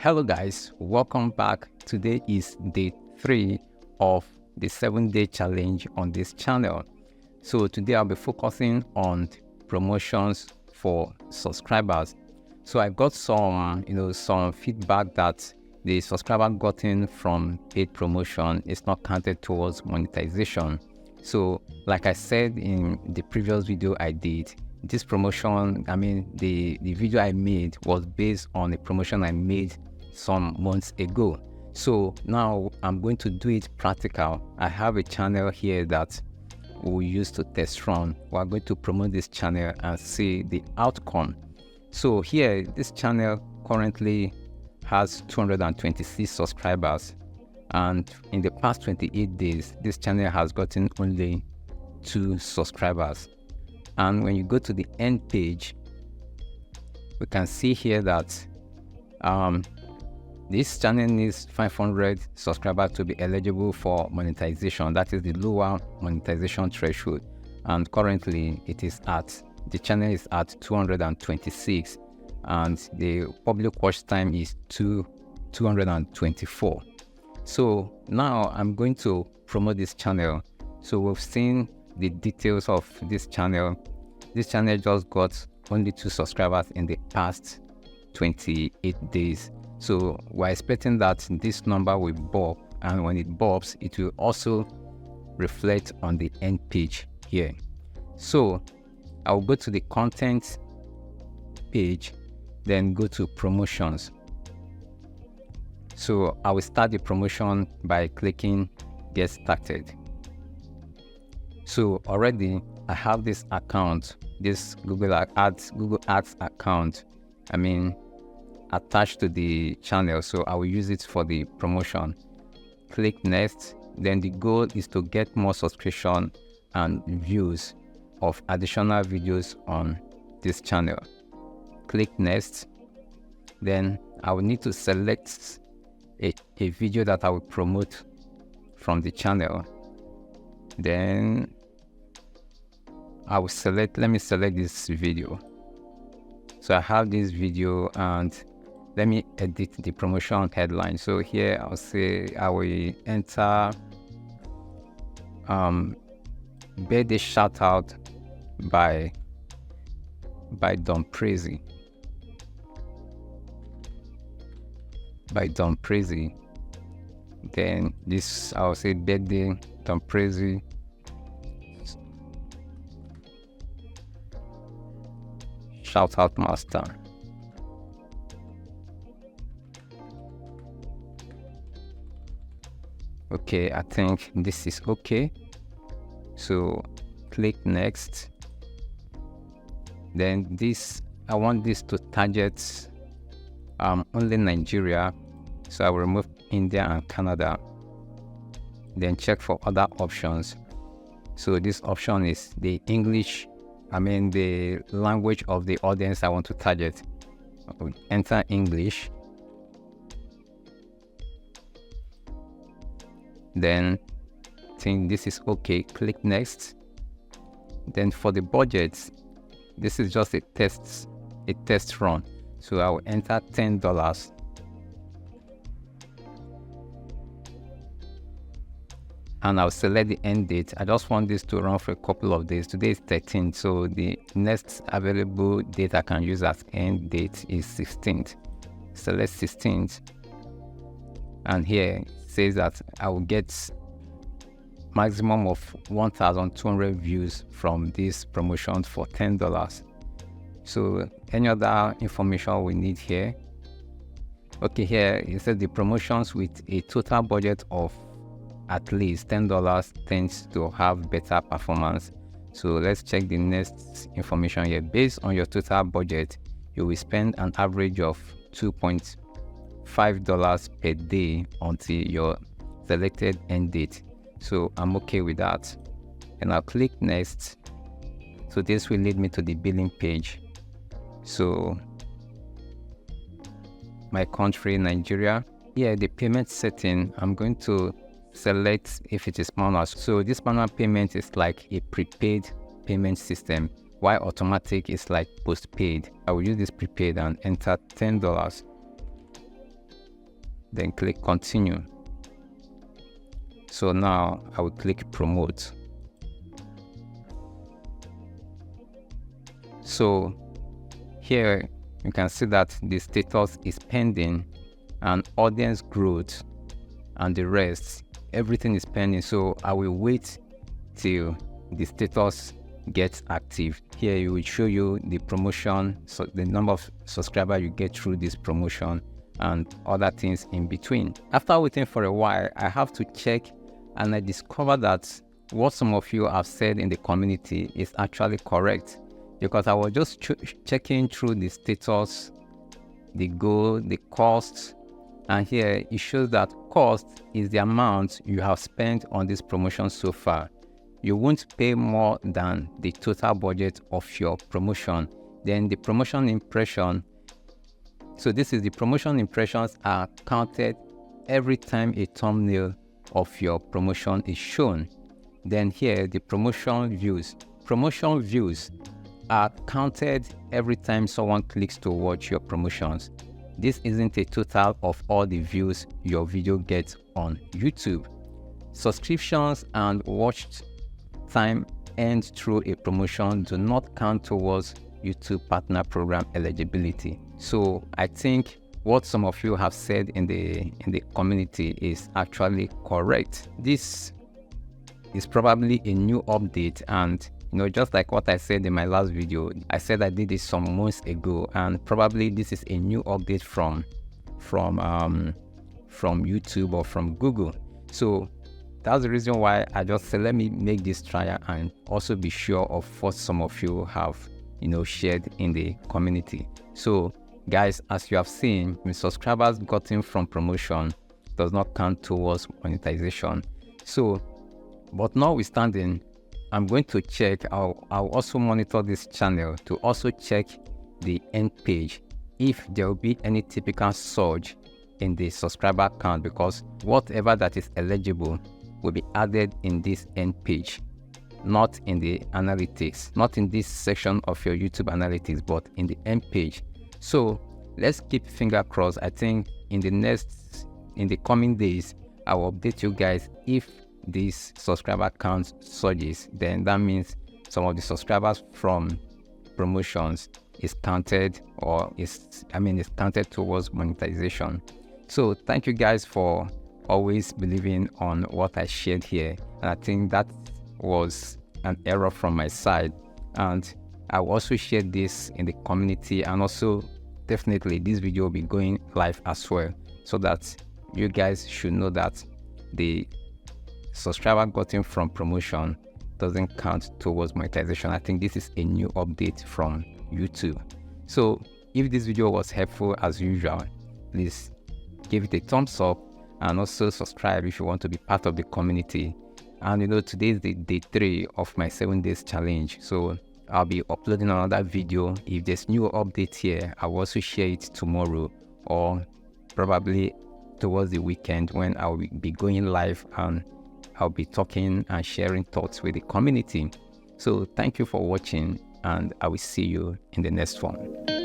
Hello guys, welcome back. Today is day 3 of the 7-day challenge on this channel. So today I'll be focusing on promotions for subscribers. So I got some feedback that the subscriber gotten from paid promotion is not counted towards monetization. So like I said in the previous video I did, this promotion, the video I made was based on a promotion I made some months ago. So now I'm going to do it practical. I have a channel here that we use to test run. We're going to promote this channel and see the outcome. So here, this channel currently has 226 subscribers, and in the past 28 days, this channel has gotten only 2 subscribers. And when you go to the end page, we can see here that this channel needs 500 subscribers to be eligible for monetization. That is the lower monetization threshold. And currently the channel is at 226, and the public watch time is 224. So now I'm going to promote this channel. So we've seen the details of this channel. This channel just got only 2 subscribers in the past 28 days. So we're expecting that this number will bob, and when it bobs, it will also reflect on the end page here. So I'll go to the content page, then go to promotions. So I will start the promotion by clicking get started. So already I have this account, this Google Ads account, attached to the channel. So I will use it for the promotion. Click next. Then the goal is to get more subscription and views of additional videos on this channel. Click next. Then I will need to select a video that I will promote from the channel. Then I will let me select this video. So I have this video, and let me edit the promotion headline. So here I'll say I will enter birthday shout out by 𝗕𝗵𝘀𝘁 𝗕𝗵𝘀𝘁. Then this I'll say birthday 𝗕𝗵𝘀𝘁 shout out master. Okay, I think this is okay. So click next. Then I want this to target only Nigeria. So I will remove India and Canada. Then check for other options. So this option is the English, the language of the audience I want to target. Enter English. Then think this is okay. Click next. Then for the budget, this is just a test run. So I will enter $10. And I'll select the end date. I just want this to run for a couple of days. Today is 13th, so the next available date I can use as end date is 16th. Select 16th. And here it says that I will get maximum of 1,200 views from this promotion for $10. So any other information we need here? Okay, here it says the promotions with a total budget of at least $10 tends to have better performance. So let's check the next information here. Based on your total budget, you will spend an average of $2.5 per day until your selected end date. So I'm okay with that. And I'll click next. So this will lead me to the billing page. So my country, Nigeria. Here, the payment setting, I'm going to select if it is manual. So this manual payment is like a prepaid payment system, while automatic is like postpaid. I will use this prepaid and enter $10. then click continue. So now I will click promote. So here you can see that the status is pending and audience growth and the rest, everything is pending. So I will wait till the status gets active. Here it will show you the promotion, so the number of subscribers you get through this promotion and other things in between. After waiting for a while, I have to check, and I discovered that what some of you have said in the community is actually correct, because I was just checking through the status, the goal, the cost, and here it shows that cost is the amount you have spent on this promotion so far. You won't pay more than the total budget of your promotion. Then the promotion impression, so this is the promotion impressions are counted every time a thumbnail of your promotion is shown. Then here the promotion views. Promotion views are counted every time someone clicks to watch your promotions. This isn't a total of all the views your video gets on YouTube. Subscriptions and watched time earned through a promotion do not count towards YouTube Partner Program eligibility. So I think what some of you have said in the community is actually correct. This is probably a new update, and just like what I said in my last video, I said I did this some months ago, and probably this is a new update from YouTube or from Google. So that's the reason why I just said let me make this trial and also be sure of what some of you have shared in the community. So guys, as you have seen, the subscribers gotten from promotion does not count towards monetization. So, but notwithstanding, I'm going to check, I'll also monitor this channel to also check the end page if there will be any typical surge in the subscriber count, because whatever that is eligible will be added in this end page, not in the analytics, not in this section of your YouTube analytics, but in the end page. So let's keep finger crossed. I think in the coming days, I will update you guys if this subscriber count surges. Then that means some of the subscribers from promotions is counted, or is counted towards monetization. So thank you guys for always believing on what I shared here, and I think that was an error from my side, and I will also share this in the community, and also definitely this video will be going live as well, so that you guys should know that the subscriber gotten from promotion doesn't count towards monetization. I think this is a new update from YouTube. So if this video was helpful as usual, please give it a thumbs up, and also subscribe if you want to be part of the community. And today is the day 3 of my 7 days challenge, so I'll be uploading another video. If there's new update here, I'll also share it tomorrow, or probably towards the weekend, when I'll be going live and I'll be talking and sharing thoughts with the community. So thank you for watching, and I will see you in the next one.